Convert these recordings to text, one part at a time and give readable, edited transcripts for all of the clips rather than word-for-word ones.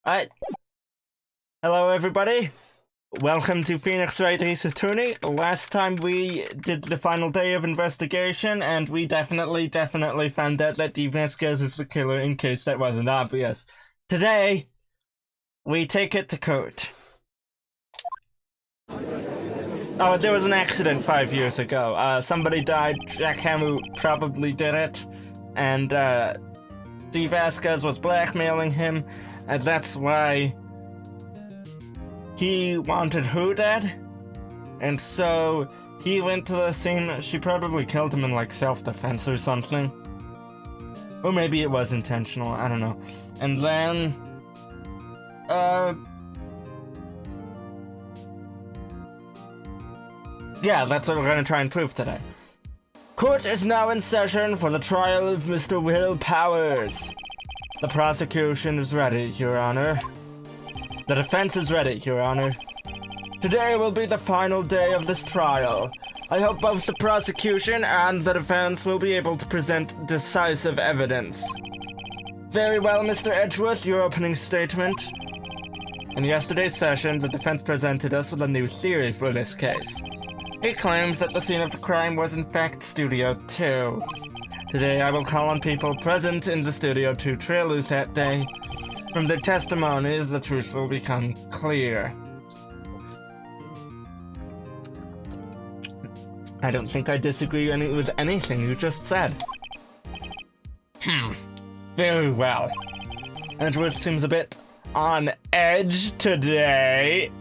Alright. Hello, everybody. Welcome to Phoenix Wright Ace Attorney. Last time we did the final day of investigation, and we definitely found out that Dee Vasquez is the killer, in case that wasn't obvious. Today, we take it to court. Oh, there was an accident 5 years ago. Somebody died. Jack Hamu probably did it. And, Dee Vasquez was blackmailing him, and that's why he wanted her dead. And so he went to the scene. She probably killed him in, like, self-defense or something. Or maybe it was intentional, I don't know. And then, yeah, that's what we're gonna try and prove today. Court is now in session for the trial of Mr. Will Powers. The prosecution is ready, Your Honor. The defense is ready, Your Honor. Today will be the final day of this trial. I hope both the prosecution and the defense will be able to present decisive evidence. Very well, Mr. Edgeworth, your opening statement. In yesterday's session, the defense presented us with a new theory for this case. It claims that the scene of the crime was in fact Studio 2. Today I will call on people present in the Studio 2 trailers that day. From their testimonies, the truth will become clear. I don't think I disagree with anything you just said. Very well. Edgeworth seems a bit on edge today.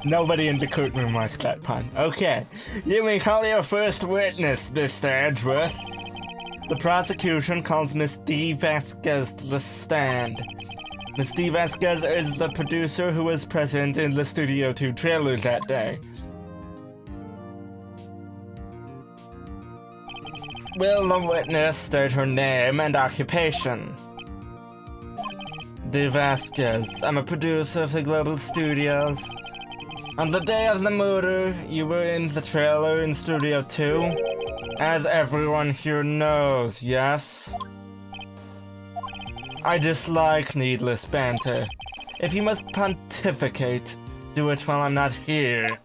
Nobody in the courtroom marked that pun. Okay, you may call your first witness, Mr. Edgeworth. The prosecution calls Miss Dee Vasquez to the stand. Miss Dee Vasquez is the producer who was present in the Studio 2 trailers that day. Will the witness state her name and occupation? Dee Vasquez, I'm a producer for Global Studios. On the day of the murder, you were in the trailer in Studio 2, as everyone here knows, yes? I dislike needless banter. If you must pontificate, do it while I'm not here.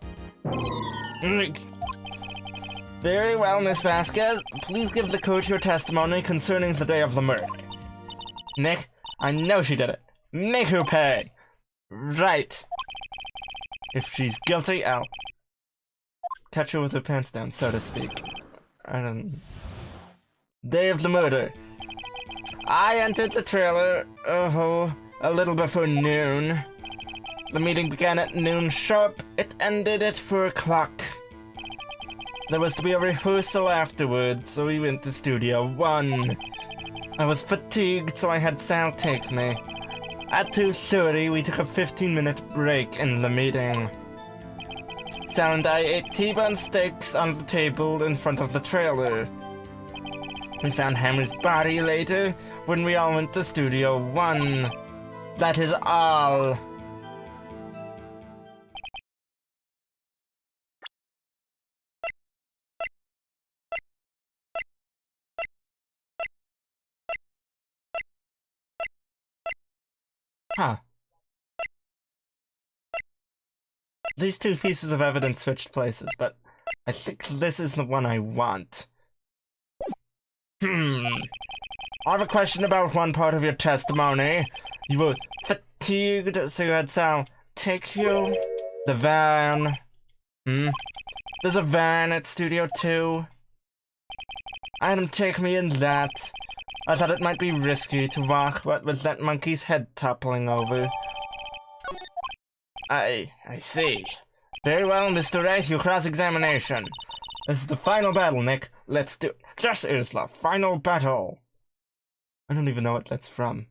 Very well, Miss Vasquez. Please give the court your testimony concerning the day of the murder. Nick, I know she did it. Make her pay. Right. If she's guilty, I'll catch her with her pants down, so to speak. I don't... Day of the murder. I entered the trailer, a little before noon. The meeting began at noon sharp. It ended at 4 o'clock. There was to be a rehearsal afterwards, so we went to Studio 1. I was fatigued, so I had Sal take me. At 2:30, we took a 15-minute break in the meeting. Sal and I ate T-bone steaks on the table in front of the trailer. We found Hammer's body later when we all went to Studio 1. That is all. Huh. These two pieces of evidence switched places, but I think this is the one I want. I have a question about one part of your testimony. You were fatigued, so you had Sal take you? The van. There's a van at Studio 2. I had him take me in that. I thought it might be risky to walk what with that monkey's head toppling over. I see. Very well, Mr. Wright, your cross-examination. This is the final battle, Nick. Let's do it. This is the final battle. I don't even know what that's from.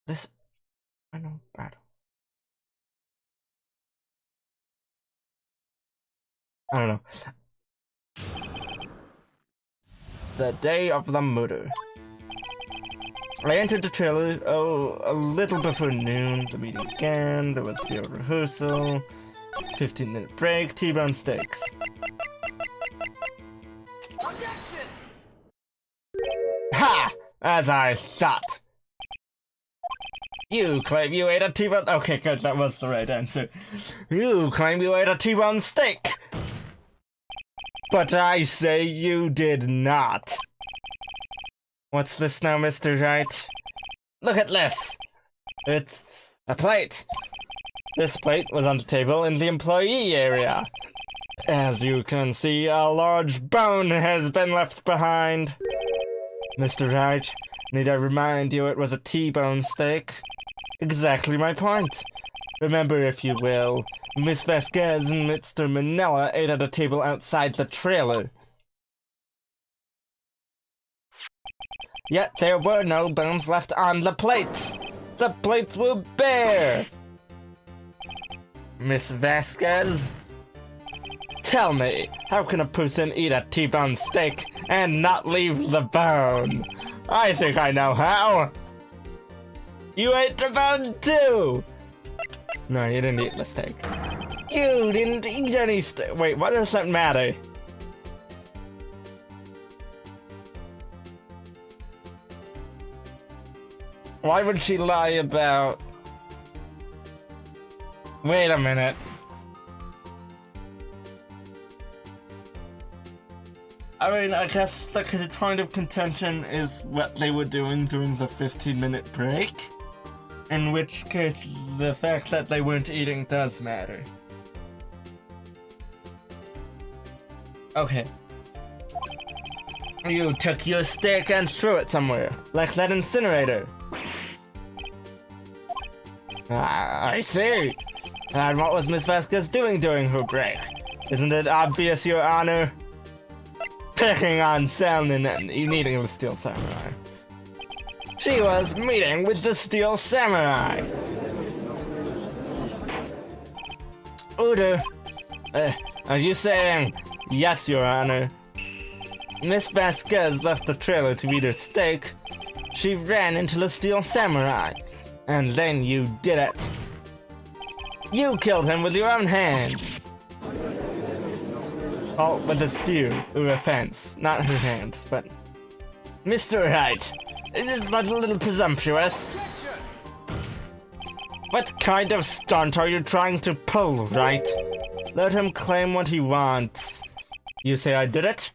This final battle. I don't know. The day of the murder. I entered the trailer, a little before noon. The meeting began, there was the rehearsal, 15-minute break, T-bone steaks. Ha! As I thought. You claim you ate a T-bone... Okay, good, that was the right answer. You claim you ate a T-bone steak. But I say you did not. What's this now, Mr. Wright? Look at this. It's a plate. This plate was on the table in the employee area. As you can see, a large bone has been left behind. Mr. Wright, need I remind you it was a T-bone steak? Exactly my point. Remember, if you will, Miss Vasquez and Mr. Manila ate at a table outside the trailer. Yet there were no bones left on the plates. The plates were bare. Miss Vasquez? Tell me, how can a person eat a T-bone steak and not leave the bone? I think I know how. You ate the bone too! No, you didn't eat the steak. You didn't eat any steak. Wait, what does that matter? Why would she lie about... Wait a minute. I mean, I guess the point of contention is what they were doing during the 15-minute break. In which case, the fact that they weren't eating does matter. Okay. You took your steak and threw it somewhere, like that incinerator. I see. And what was Miss Vasquez doing during her break? Isn't it obvious, Your Honor? Picking on salmon and eating the Steel Samurai. She was meeting with the Steel Samurai. Udo, are you saying yes, Your Honor? Miss Vasquez left the trailer to eat her steak. She ran into the Steel Samurai, and then you did it. You killed him with your own hands. Oh, with a spear, or a fence. Not her hands, but... Mr. Wright, is it not a little presumptuous? What kind of stunt are you trying to pull, Wright? Let him claim what he wants. You say I did it?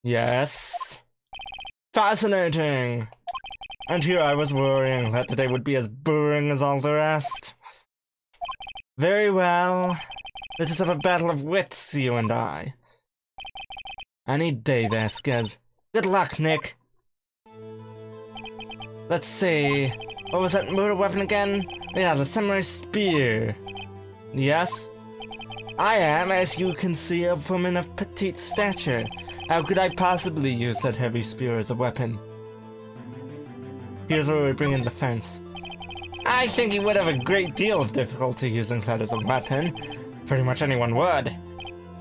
Yes. Fascinating. And here I was worrying that today would be as boring as all the rest. Very well. Let us have a battle of wits, you and I. Any day, Vasquez. Good luck, Nick. Let's see. What was that murder weapon again? Yeah, the samurai spear. Yes? I am, as you can see, a woman of petite stature. How could I possibly use that heavy spear as a weapon? Here's where we bring in the fence. I think you would have a great deal of difficulty using that as a weapon. Pretty much anyone would.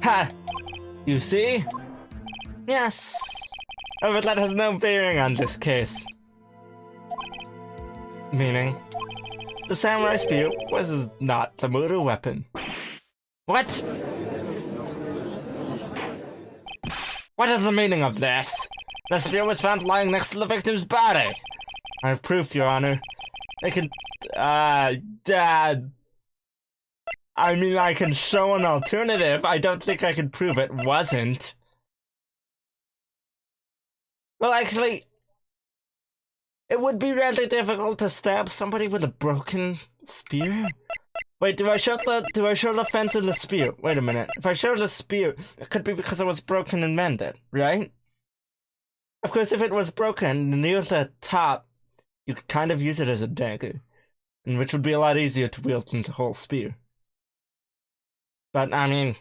Ha! You see? Yes. Oh, but that has no bearing on this case. Meaning, the samurai spear was not the murder weapon. What? What is the meaning of this? The spear was found lying next to the victim's body. I have proof, Your Honor. I can, I mean, I can show an alternative. I don't think I can prove it wasn't. Well, actually, it would be rather difficult to stab somebody with a broken spear. Wait, do I show the fence or the spear? Wait a minute. If I show the spear, it could be because it was broken and mended, right? Of course, if it was broken near the top, you could kind of use it as a dagger, and which would be a lot easier to wield than the whole spear. But, I mean...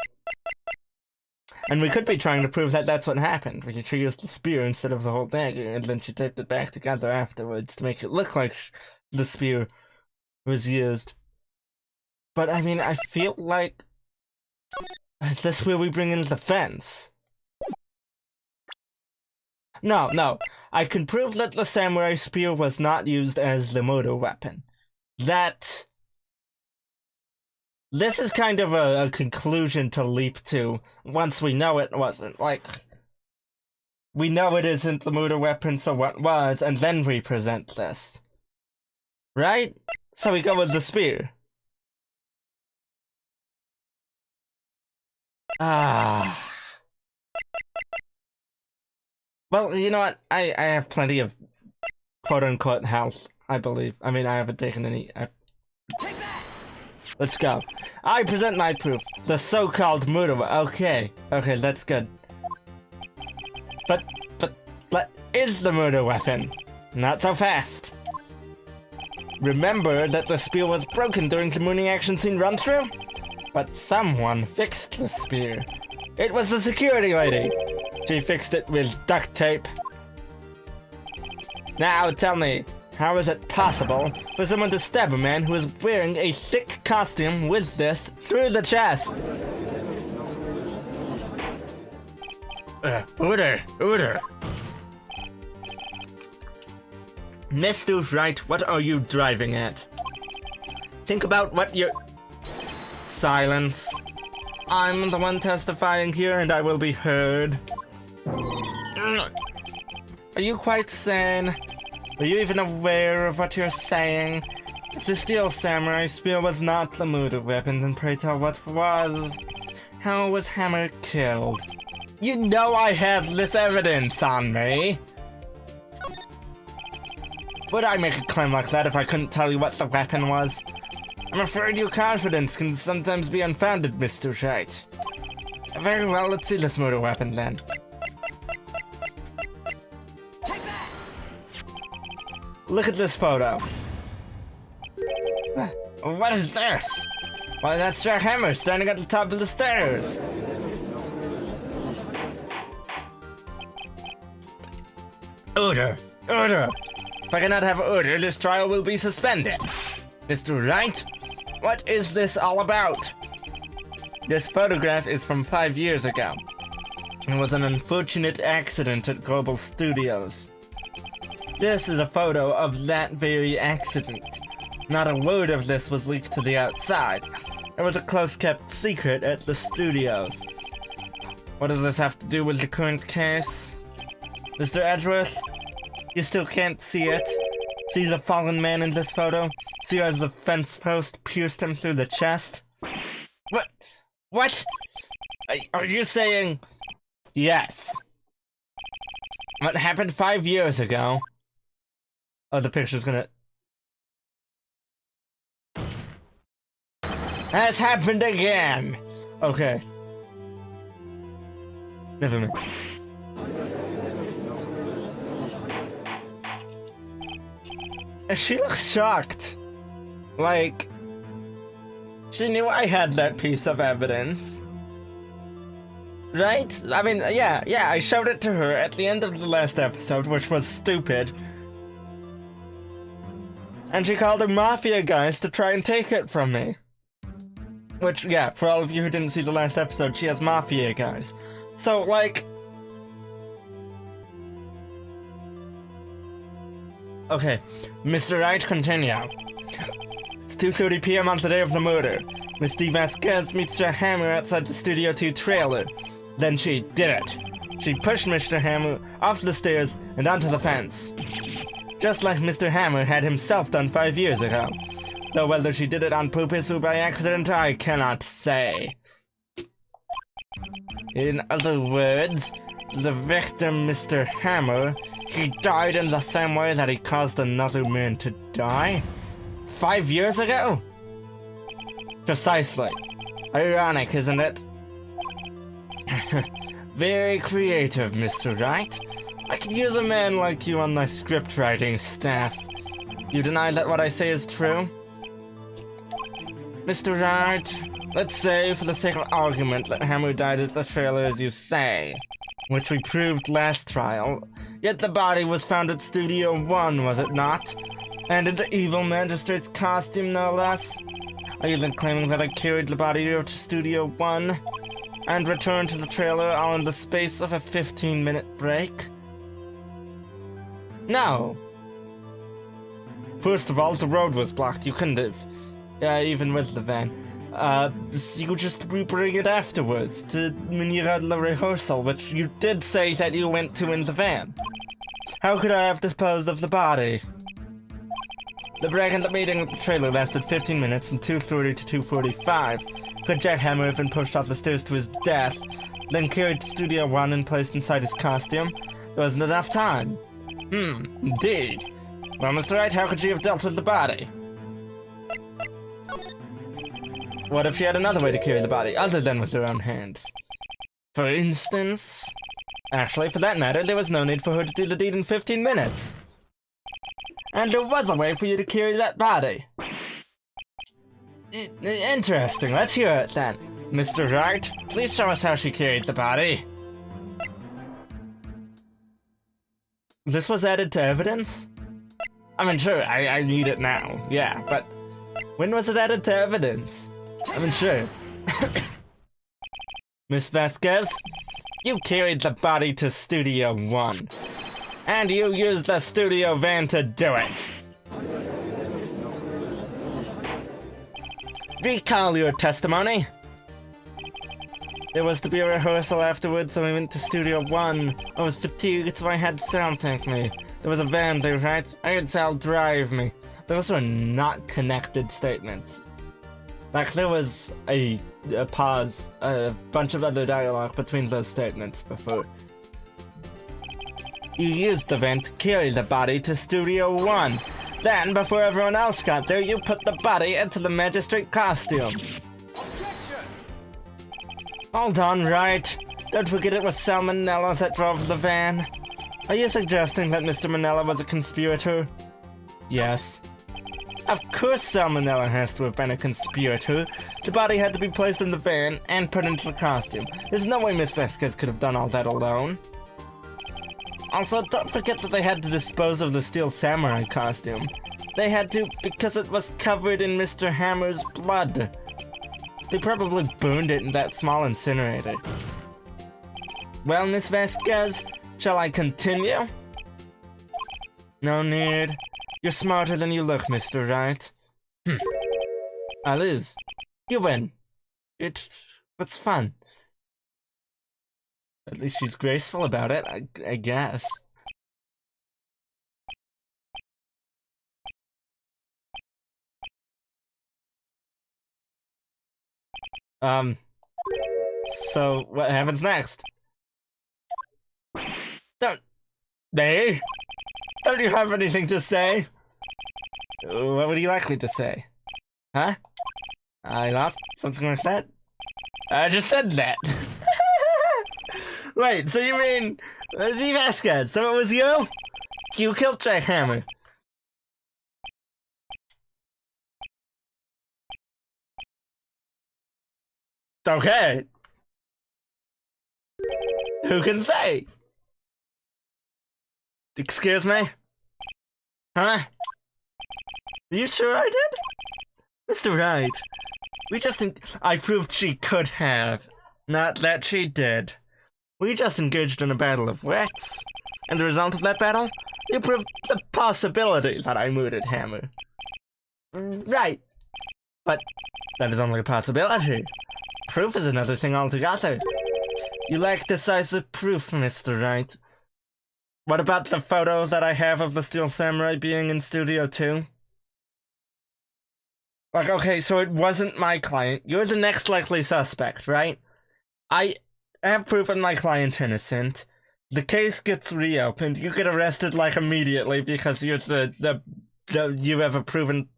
And we could be trying to prove that that's what happened. We could used the spear instead of the whole dagger, and then she taped it back together afterwards to make it look like the spear was used. But, I mean, I feel like... Is this where we bring in the fence? No. I can prove that the samurai spear was not used as the murder weapon. This is kind of a conclusion to leap to once we know it wasn't. Like, we know it isn't the murder weapon, so what was, and then we present this. Right? So we go with the spear. Ah. Well, you know what? I have plenty of quote-unquote health, I believe. I mean, I haven't taken any... Let's go. I present my proof. The so-called murder weapon. Okay, that's good. But what is the murder weapon? Not so fast. Remember that the spear was broken during the mooning action scene run-through? But someone fixed the spear. It was the security lady. She fixed it with duct tape. Now tell me, how is it possible for someone to stab a man who is wearing a thick costume with this through the chest? Order. Mr. Wright, what are you driving at? Think about what you're... Silence. I'm the one testifying here and I will be heard. Are you quite sane? Are you even aware of what you're saying? If the steel samurai spear was not the murder weapon, then pray tell what was. How was Hammer killed? You know I have this evidence on me! Would I make a claim like that if I couldn't tell you what the weapon was? I'm afraid your confidence can sometimes be unfounded, Mr. Wright. Very well, let's see this murder weapon then. Look at this photo. What is this? Why, that's Jack Hammer standing at the top of the stairs. Order! If I cannot have order, this trial will be suspended. Mr. Wright, what is this all about? This photograph is from 5 years ago. It was an unfortunate accident at Global Studios. This is a photo of that very accident. Not a word of this was leaked to the outside. It was a close-kept secret at the studios. What does this have to do with the current case? Mr. Edgeworth, you still can't see it. See the fallen man in this photo? See as the fence post pierced him through the chest? What? Are you saying... Yes. What happened 5 years ago? Oh, the picture's gonna... Has happened again! Okay. Never mind. She looks shocked. Like, she knew I had that piece of evidence. Right? I mean, yeah, I showed it to her at the end of the last episode, which was stupid. And she called her mafia guys to try and take it from me. Which, yeah, for all of you who didn't see the last episode, she has mafia guys. So, like... Okay, Mr. Wright, continue. It's 2:30 p.m. on the day of the murder. Miss D. Vasquez meets Mr. Hammer outside the Studio 2 trailer. Then she did it. She pushed Mr. Hammer off the stairs and onto the fence. Just like Mr. Hammer had himself done 5 years ago. Though whether she did it on purpose or by accident, I cannot say. In other words, the victim, Mr. Hammer, he died in the same way that he caused another man to die? 5 years ago? Precisely. Ironic, isn't it? Very creative, Mr. Wright. I could use a man like you on my script writing staff. You deny that what I say is true? Mr. Wright, let's say, for the sake of argument, that Hammer died at the trailer as you say, which we proved last trial. Yet the body was found at Studio 1, was it not? And in the evil magistrate's costume, no less? Are you then claiming that I carried the body here to Studio 1 and returned to the trailer all in the space of a 15-minute break? No. First of all, the road was blocked. You couldn't have. Yeah, even with the van. So you just bring it afterwards when you had the rehearsal, which you did say that you went to in the van. How could I have disposed of the body? The break in the meeting with the trailer lasted 15 minutes from 2:30 to 2:45. Could Jack Hammer have been pushed off the stairs to his death, then carried to Studio 1 and placed inside his costume? There wasn't enough time. Indeed. Well, Mr. Wright, how could she have dealt with the body? What if she had another way to carry the body, other than with her own hands? For instance... Actually, for that matter, there was no need for her to do the deed in 15 minutes. And there was a way for you to carry that body. Interesting, let's hear it then. Mr. Wright, please show us how she carried the body. This was added to evidence? I mean, sure, I need it now, yeah, but when was it added to evidence? I mean, sure. Miss Vasquez, you carried the body to Studio 1. And you used the studio van to do it. Recall your testimony. There was to be a rehearsal afterwards, so I went to Studio 1. I was fatigued, so I had Sal take me. There was a van there, right? I had Sal drive me. Those were not connected statements. Like, there was a pause, a bunch of other dialogue between those statements before. You used the van to carry the body to Studio 1. Then, before everyone else got there, you put the body into the magistrate costume. Hold on, Wright. Don't forget it was Sal Manella that drove the van. Are you suggesting that Mr. Manella was a conspirator? Yes. Of course Sal Manella has to have been a conspirator. The body had to be placed in the van and put into the costume. There's no way Miss Vasquez could have done all that alone. Also, don't forget that they had to dispose of the Steel Samurai costume. They had to because it was covered in Mr. Hammer's blood. They probably burned it in that small incinerator. Well, Miss Vasquez, shall I continue? No need. You're smarter than you look, Mr. Wright. I lose. You win. It's fun. At least she's graceful about it, I guess. So what happens next? Don't you have anything to say? What would you like me to say? Huh? I lost? Something like that? I just said that. Wait, so you mean the Vasquez? So it was you? You killed Jack Hammer. Okay. Who can say? Excuse me? Huh? Are you sure I did? Mr. Wright, we just I proved she could have, not that she did. We just engaged in a battle of wits, and the result of that battle, you proved the possibility that I murdered Hammer. Right. But that is only a possibility. Proof is another thing altogether. You lack decisive proof, Mr. Wright. What about the photo that I have of the Steel Samurai being in Studio 2? Like, okay, so it wasn't my client. You're the next likely suspect, right? I have proven my client innocent. The case gets reopened. You get arrested, like, immediately because you're you have a proven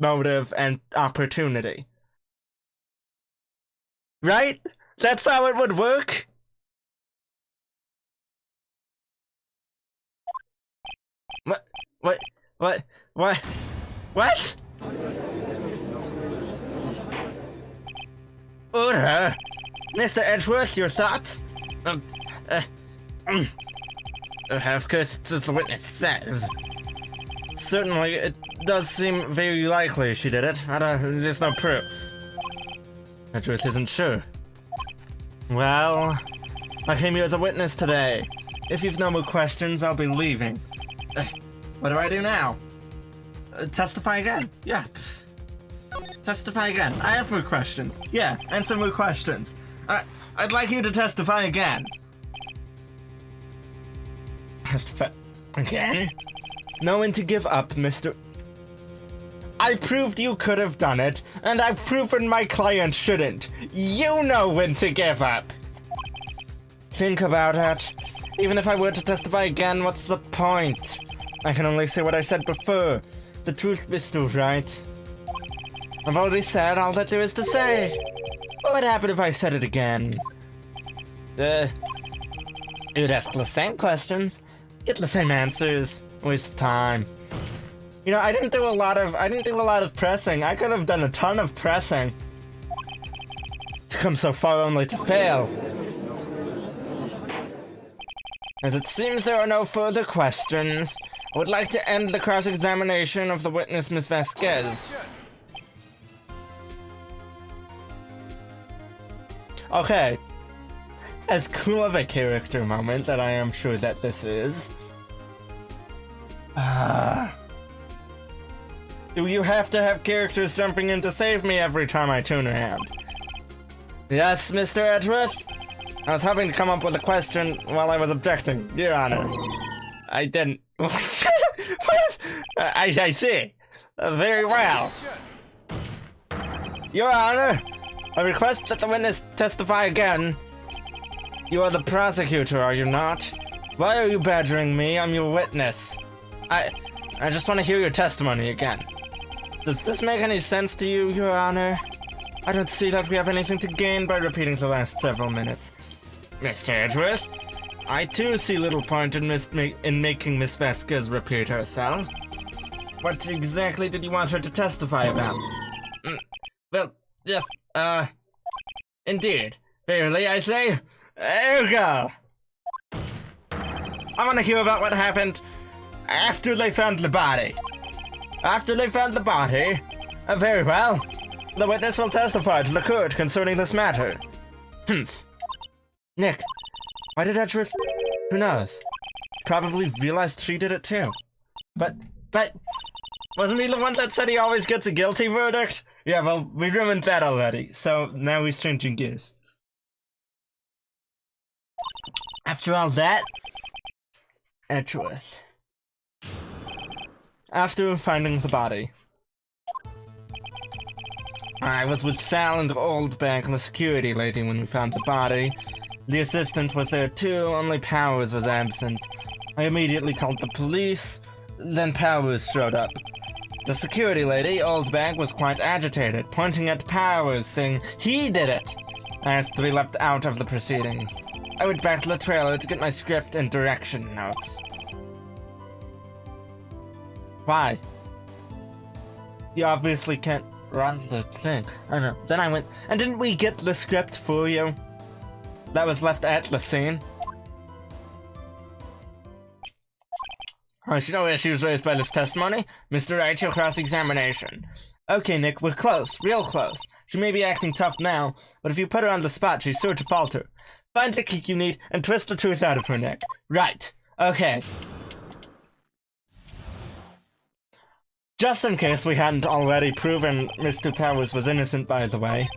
motive and opportunity. Right? That's how it would work? What? Order! Mr. Edgeworth, your thoughts? Of course, it's as the witness says. Certainly, it does seem very likely she did it, but there's no proof. Edgeworth isn't sure. Well, I came here as a witness today. If you've no more questions, I'll be leaving. What do I do now? Testify again? Yeah. Testify again. I have more questions. Yeah, answer more questions. I'd like you to testify again. Testify again? Know when to give up, Mr. I proved you could have done it, and I've proven my client shouldn't. You know when to give up. Think about it. Even if I were to testify again, what's the point? I can only say what I said before. The truth, Mr. Wright. I've already said all that there is to say. What would happen if I said it again? You'd ask the same questions, get the same answers. Waste of time. You know, I didn't do a lot of pressing. I could have done a ton of pressing to come so far only to fail. As it seems there are no further questions, I would like to end the cross-examination of the witness, Miss Vasquez. Okay. As cool of a character moment that I am sure that this is. Do you have to have characters jumping in to save me every time I turn around? Yes, Mr. Edgeworth? I was hoping to come up with a question while I was objecting, Your Honor. I didn't. What? I see. Very well. Your Honor, I request that the witness testify again. You are the prosecutor, are you not? Why are you badgering me? I'm your witness. I just want to hear your testimony again. Does this make any sense to you, Your Honor? I don't see that we have anything to gain by repeating the last several minutes. Mr. Edgeworth, I too see little point in making Miss Vasquez repeat herself. What exactly did you want her to testify about? Well, yes, indeed. Fairly, I say. There you go. I want to hear about what happened after they found the body. After they found the body? Very well. The witness will testify to the court concerning this matter. Nick, why did Edgeworth? Who knows? Probably realized she did it too. But, wasn't he the one that said he always gets a guilty verdict? Yeah, well, we ruined that already, so now he's changing gears. After all that, Edgeworth. After finding the body, I was with Sal and Oldback and the security lady when we found the body. The assistant was there too, only Powers was absent. I immediately called the police, then Powers showed up. The security lady, Oldback, was quite agitated, pointing at Powers, saying he did it. I asked to be left out of the proceedings. I went back to the trailer to get my script and direction notes. Why? You obviously can't run the thing. I know. Then I went, and didn't we get the script for you? That was left at the scene. There's no issues raised by this testimony. Mr. Wright, your cross-examination. Okay, Nick, we're close. Real close. She may be acting tough now, but if you put her on the spot, she's sure to falter. Find the kick you need and twist the truth out of her, Nick. Right. Okay. Just in case we hadn't already proven Mr. Powers was innocent, by the way,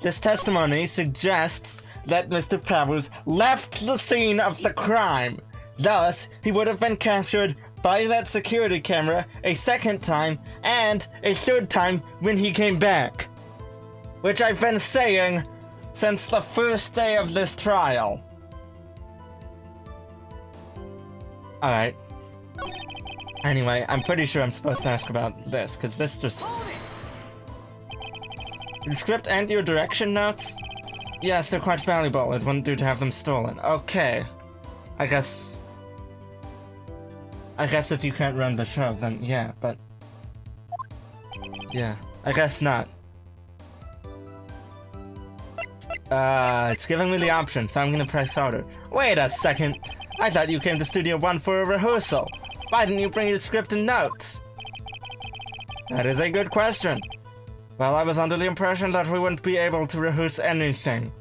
this testimony suggests that Mr. Powers left the scene of the crime. Thus, he would have been captured by that security camera a second time and a third time when he came back. Which I've been saying since the first day of this trial. Alright. Anyway, I'm pretty sure I'm supposed to ask about this, because this just... The script and your direction notes? Yes, they're quite valuable. It wouldn't do to have them stolen. Okay. I guess if you can't run the show, then yeah, but... Yeah, I guess not. It's giving me the option, so I'm gonna press harder. Wait a second! I thought you came to Studio 1 for a rehearsal. Why didn't you bring your script and notes? That is a good question. Well, I was under the impression that we wouldn't be able to rehearse anything.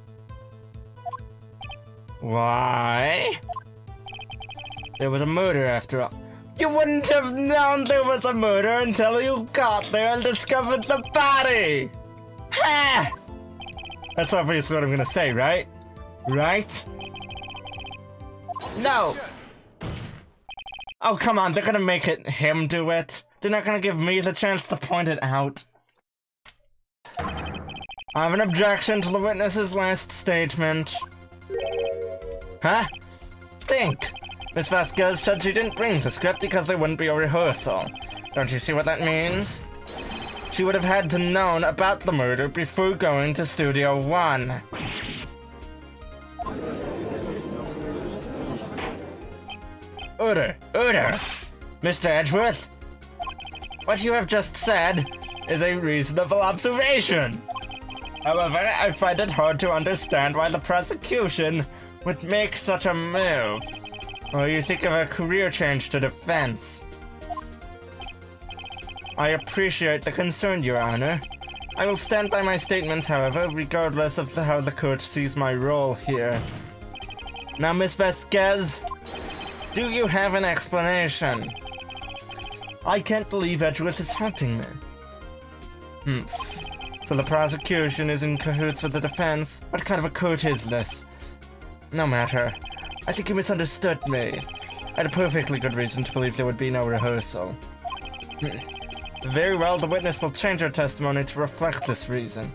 Why? There was a murder after all. You wouldn't have known there was a murder until you got there and discovered the body! Ha! That's obviously what I'm gonna say, right? Right? No! Oh, come on, they're gonna make it him do it. They're not gonna give me the chance to point it out. I have an objection to the witness's last statement. Huh? Think! Miss Vasquez said she didn't bring the script because there wouldn't be a rehearsal. Don't you see what that means? She would have had to known about the murder before going to Studio One. Order! Mr. Edgeworth! What you have just said is a reasonable observation. However, I find it hard to understand why the prosecution would make such a move. Or you think of a career change to defense. I appreciate the concern, Your Honor. I will stand by my statement, however, regardless of how the court sees my role here. Now, Miss Vasquez, do you have an explanation? I can't believe Edgeworth is helping me. So the prosecution is in cahoots with the defense? What kind of a court is this? No matter. I think you misunderstood me. I had a perfectly good reason to believe there would be no rehearsal. Very well, the witness will change her testimony to reflect this reason.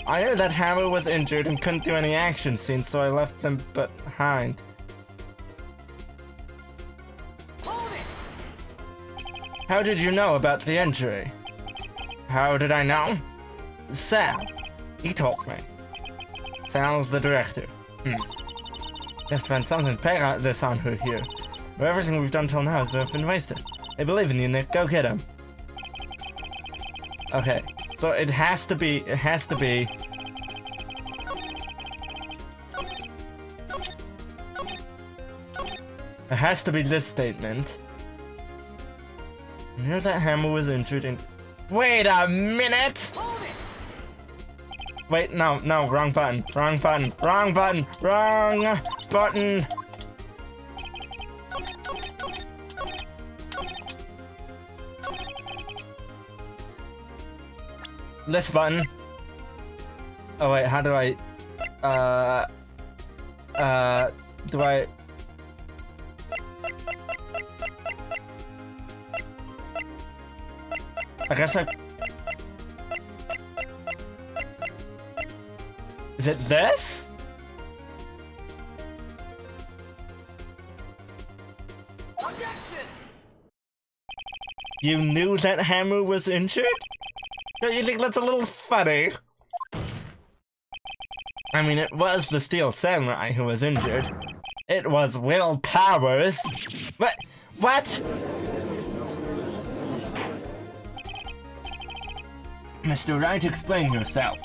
I knew that Hammer was injured and couldn't do any action scenes, so I left them behind. How did you know about the injury? How did I know? Sal. He told me. Sal's the director. You have to find something to pay this on her here. But everything we've done till now has been wasted. I believe in you, Nick. Go get him. Okay, so it has to be this statement. I knew that Hammer was injured in... Wait a minute! Wait, no, wrong button. This button. Oh wait, how do I... do I... I guess I... Is it this? You knew that Hammer was injured? Don't you think that's a little funny? I mean, it was the Steel Samurai who was injured. It was Will Powers. What? Mr. Wright, explain yourself.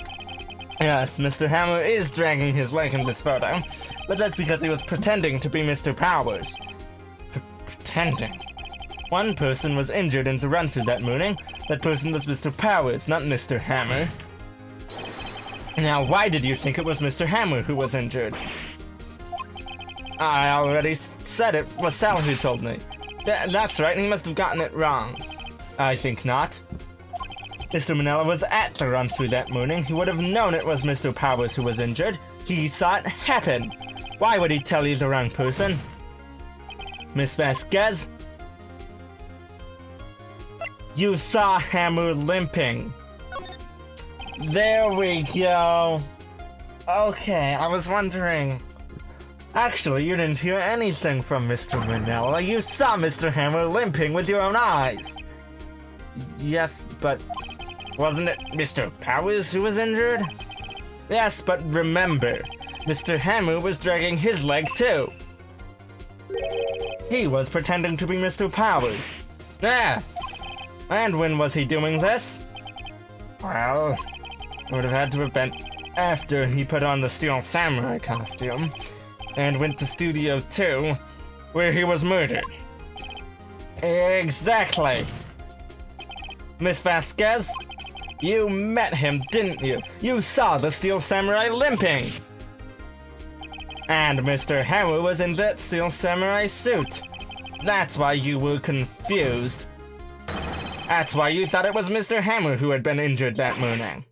Yes, Mr. Hammer is dragging his leg in this photo, but that's because he was pretending to be Mr. Powers. Pretending? One person was injured in the run-through that morning. That person was Mr. Powers, not Mr. Hammer. Now, why did you think it was Mr. Hammer who was injured? I already said it was Sal who told me. That's right, he must have gotten it wrong. I think not. Mr. Manella was at the run-through that morning. He would have known it was Mr. Powers who was injured. He saw it happen. Why would he tell you the wrong person? Miss Vasquez? You saw Hammer limping. There we go. Okay, I was wondering. Actually, you didn't hear anything from Mr. Manella. You saw Mr. Hammer limping with your own eyes. Yes, but wasn't it Mr. Powers who was injured? Yes, but remember, Mr. Hammer was dragging his leg too. He was pretending to be Mr. Powers. Ah! And when was he doing this? Well, it would have had to have been after he put on the Steel Samurai costume and went to Studio 2, where he was murdered. Exactly! Miss Vasquez, you met him, didn't you? You saw the Steel Samurai limping! And Mr. Hammer was in that Steel Samurai suit. That's why you were confused. That's why you thought it was Mr. Hammer who had been injured that morning.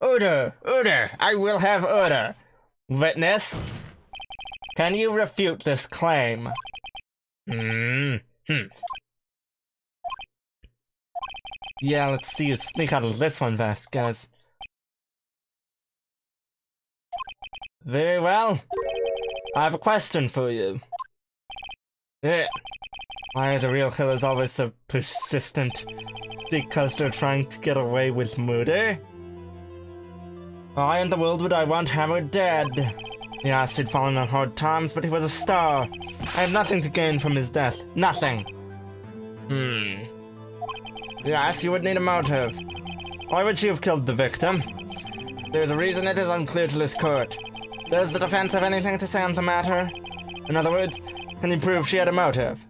Order! Order! I will have order! Witness? Can you refute this claim? Yeah, let's see you sneak out of this one, Vasquez. Very well. I have a question for you. Why are the real killers always so persistent? Because they're trying to get away with murder? Why in the world would I want Hammer dead? Yes, he'd fallen on hard times, but he was a star. I have nothing to gain from his death. Nothing. Yes, you would need a motive. Why would she have killed the victim? There's a reason it is unclear to this court. Does the defense have anything to say on the matter? In other words, can you prove she had a motive?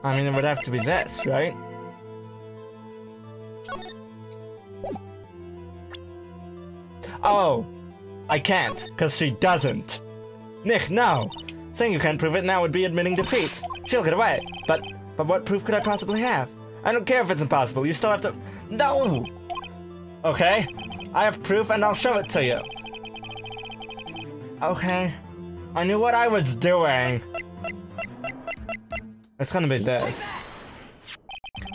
I mean, it would have to be this, right? Oh, I can't, because she doesn't. Nick, no! Saying you can't prove it now would be admitting defeat. She'll get away, but what proof could I possibly have? I don't care if it's impossible, you still have to— No! Okay, I have proof and I'll show it to you. Okay, I knew what I was doing. It's gonna be this.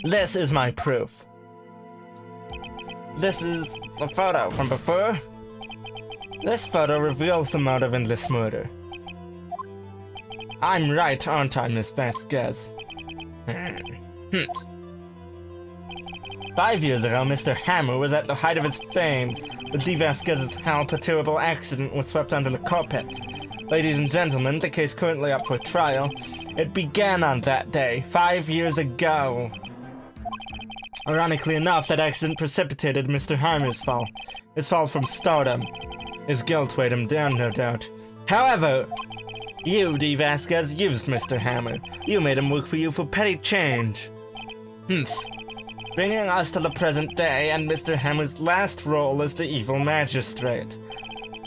This is my proof. This is the photo from before. This photo reveals the motive in this murder. I'm right, aren't I, Miss Vasquez? 5 years ago, Mr. Hammer was at the height of his fame. With D. Vasquez's help, a terrible accident was swept under the carpet. Ladies and gentlemen, the case currently up for trial. It began on that day, 5 years ago. Ironically enough, that accident precipitated Mr. Hammer's fall. His fall from stardom. His guilt weighed him down, no doubt. However, you, D. Vasquez, used Mr. Hammer. You made him work for you for petty change. Bringing us to the present day and Mr. Hammer's last role as the evil magistrate.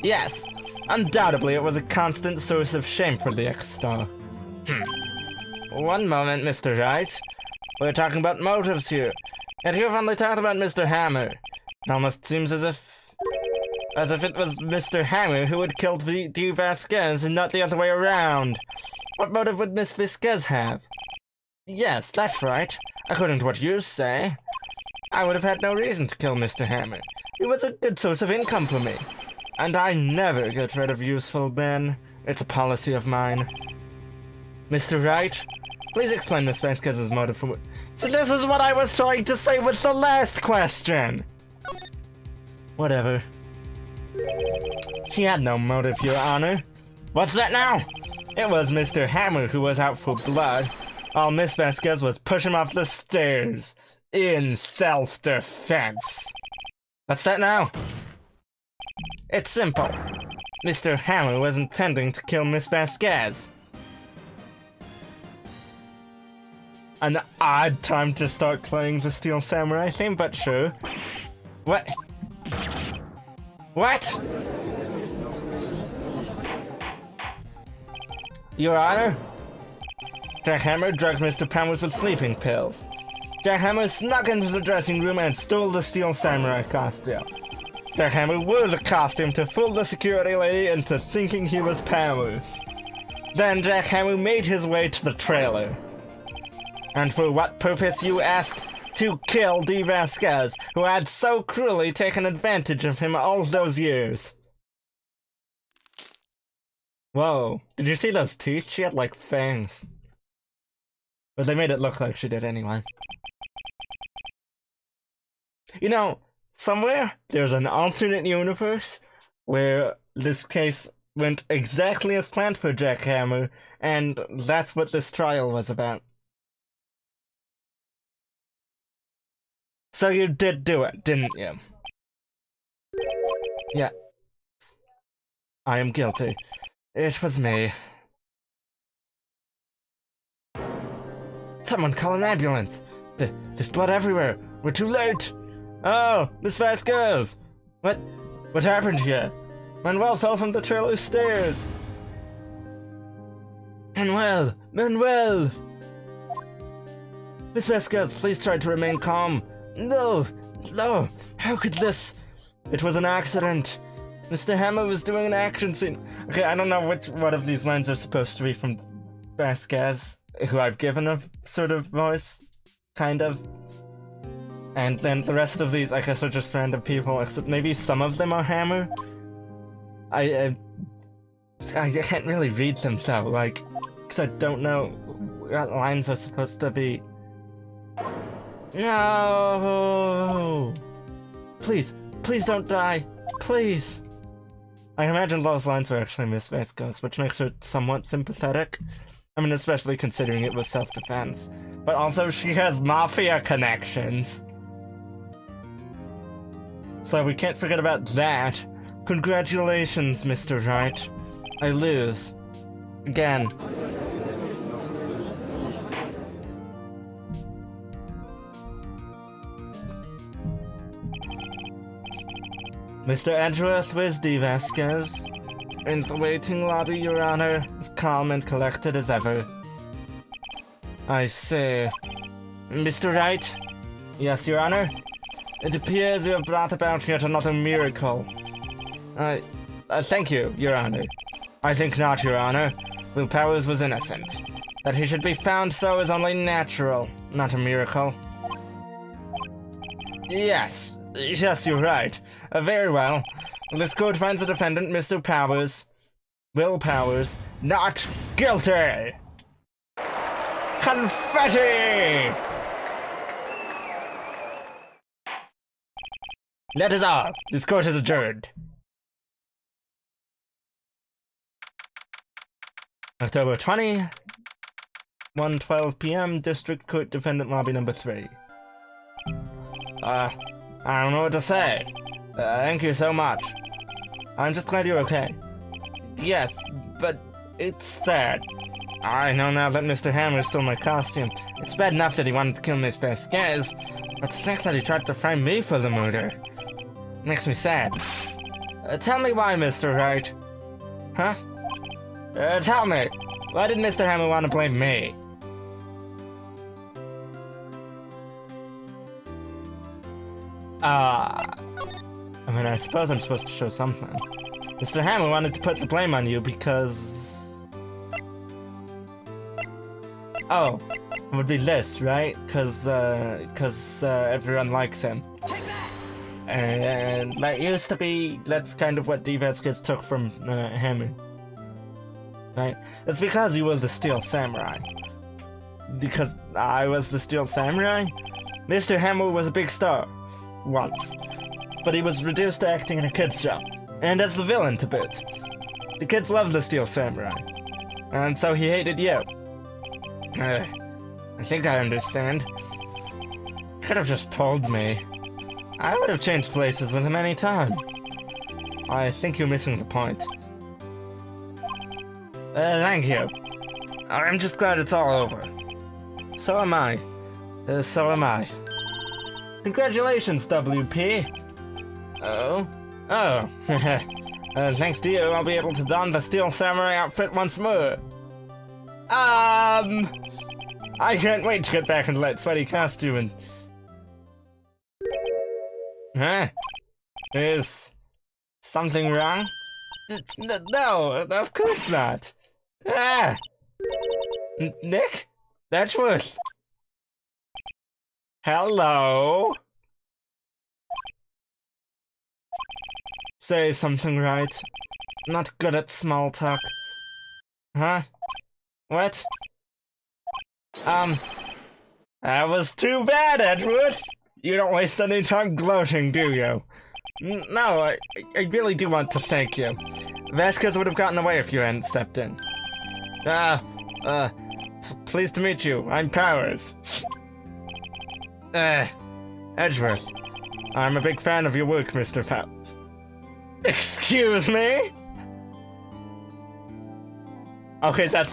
Yes, undoubtedly it was a constant source of shame for the ex-star. One moment, Mr. Wright. We're talking about motives here, and you've only talked about Mr. Hammer. It almost seems as if it was Mr. Hammer who had killed D. Vasquez and not the other way around. What motive would Miss Vasquez have? Yes, that's right. According to what you say, I would have had no reason to kill Mr. Hammer. He was a good source of income for me. And I never get rid of useful men. It's a policy of mine. Mr. Wright, please explain Miss Vasquez's motive for— So this is what I was trying to say with the last question! Whatever. She had no motive, Your Honor. What's that now? It was Mr. Hammer who was out for blood, while Miss Vasquez was pushing him off the stairs in self-defense. What's that now? It's simple. Mr. Hammer was intending to kill Miss Vasquez. An odd time to start playing the Steel Samurai theme, but sure. What? What? Your Honor? Jack Hammer drugged Mr. Powers with sleeping pills. Jack Hammer snuck into the dressing room and stole the Steel Samurai costume. Jack Hammer wore the costume to fool the security lady into thinking he was Powers. Then Jack Hammer made his way to the trailer. And for what purpose, you ask? To kill D. Vasquez, who had so cruelly taken advantage of him all those years. Whoa, did you see those teeth? She had like fangs. But they made it look like she did anyway. You know, somewhere there's an alternate universe where this case went exactly as planned for Jack Hammer, and that's what this trial was about. So you did do it, didn't you? Yeah. I am guilty. It was me. Someone call an ambulance! There's blood everywhere! We're too late! Oh, Miss Vasquez! What happened here? Manuel fell from the trailer stairs! Manuel! Miss Vasquez, please try to remain calm. No, how could this? It was an accident. Mr. Hammer was doing an action scene. Okay, I don't know what of these lines are supposed to be from Vasquez, who I've given a sort of voice, kind of. And then the rest of these, I guess, are just random people, except maybe some of them are Hammer. I can't really read them though, like, because I don't know what lines are supposed to be. No! Please don't die! Please! I imagine those lines were actually Miss Vasquez, which makes her somewhat sympathetic. I mean, especially considering it was self-defense. But also, she has mafia connections. So we can't forget about that. Congratulations, Mr. Wright. I lose. Again. Mr. Edgeworth Wisdy Vasquez. In the waiting lobby, Your Honor, as calm and collected as ever. I say... Mr. Wright? Yes, Your Honor? It appears you have brought about yet another miracle. Thank you, Your Honor. I think not, Your Honor. Will Powers was innocent. That he should be found so is only natural, not a miracle. Yes, you're right. Very well. This court finds the defendant, Mr. Powers, Will Powers, not guilty! Confetti! That is all. This court is adjourned. October 20, 1:12 p.m., District Court Defendant Lobby number 3. I don't know what to say. Thank you so much. I'm just glad you're okay. Yes, but it's sad. I know now that Mr. Hammer stole my costume. It's bad enough that he wanted to kill Miss Vasquez, but the fact that he tried to frame me for the murder makes me sad. Tell me why, Mr. Wright. Huh? Tell me, why did Mr. Hammer want to blame me? I mean, I suppose I'm supposed to show something. Mr. Hammer wanted to put the blame on you because... Oh, it would be this, right? Cause everyone likes him. And that used to be, that's kind of what D. Vasquez took from Hammer. Right? It's because you were the Steel Samurai. Because I was the Steel Samurai? Mr. Hammer was a big star. Once. But he was reduced to acting in a kid's show. And as the villain to boot. The kids loved the Steel Samurai. And so he hated you. I think I understand. Could have just told me. I would have changed places with him any time. I think you're missing the point. Thank you. I'm just glad it's all over. So am I. So am I. Congratulations, WP. Oh. Thanks to you, I'll be able to don the Steel Samurai outfit once more. I can't wait to get back into that sweaty costume and... Huh? Is something wrong? No, of course not. Nick? Edgeworth? Hello? Say something right. Not good at small talk. Huh? What? That was too bad, Edgeworth! You don't waste any time gloating, do you? No, I really do want to thank you. Vasquez would have gotten away if you hadn't stepped in. Pleased to meet you. I'm Powers. Edgeworth. I'm a big fan of your work, Mr. Powers. Excuse me? Okay, that's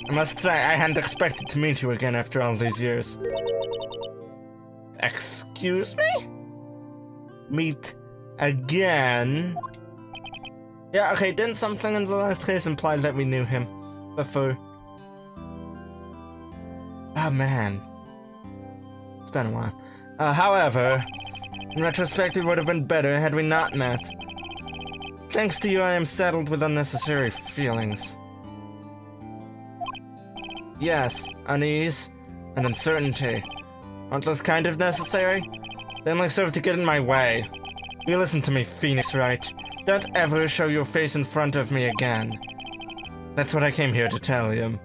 I must say, I hadn't expected to meet you again after all these years. Excuse me? Meet again? Yeah, okay, didn't something in the last case imply that we knew him before? Oh man. It's been a while. However, in retrospect, it would have been better had we not met. Thanks to you, I am saddled with unnecessary feelings. Yes, unease and uncertainty. Aren't those kind of necessary? They only serve to get in my way. You listen to me, Phoenix Wright. Don't ever show your face in front of me again. That's what I came here to tell you.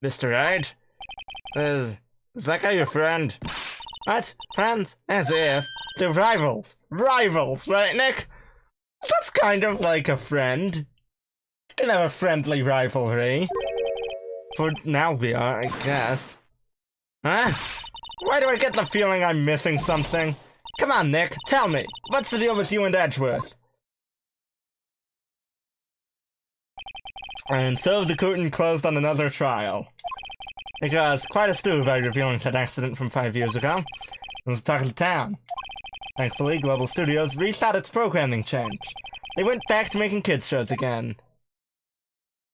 Mr. Wright? Is that guy your friend? What? Friends? As if. They're rivals. Rivals, right, Nick? That's kind of like a friend. You can have a friendly rivalry. For now we are, I guess. Huh? Why do I get the feeling I'm missing something? Come on, Nick, tell me. What's the deal with you and Edgeworth? And so the curtain closed on another trial. It caused quite a stir by revealing that accident from 5 years ago. It was the talk of the town. Thankfully, Global Studios rethought its programming change. They went back to making kids shows again.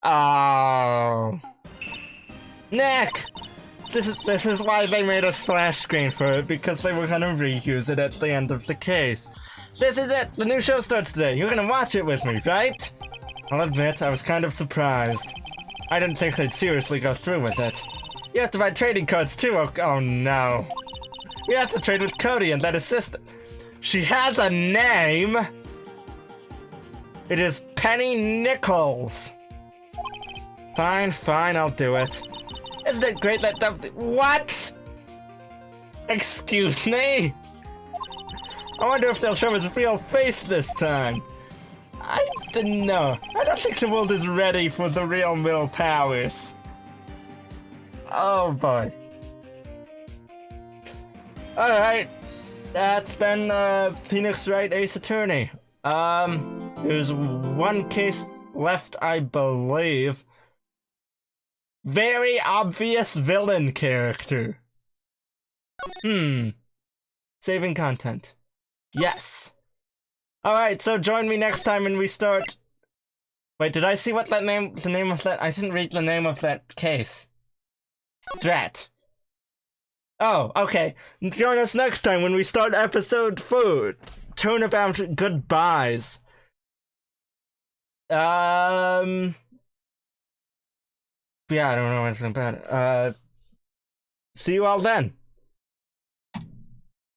Oh. Nick! This is why they made a splash screen for it, because they were gonna reuse it at the end of the case. This is it! The new show starts today. You're gonna watch it with me, right? I'll admit, I was kind of surprised. I didn't think they'd seriously go through with it. You have to buy trading cards too, oh no. You have to trade with Cody and that assistant. She has a name! It is Penny Nichols. Fine, I'll do it. Isn't it great that what? Excuse me? I wonder if they'll show his real face this time. I don't know. I don't think the world is ready for the real Mill Powers. Oh boy. Alright. That's been Phoenix Wright Ace Attorney. There's one case left, I believe. Very obvious villain character. Saving content. Yes. Alright, so join me next time when we start... Wait, did I see what the name of that... I didn't read the name of that case. Drat. Oh, okay. Join us next time when we start episode 4. Turnabout Goodbyes. Yeah, I don't know anything about it. See you all then.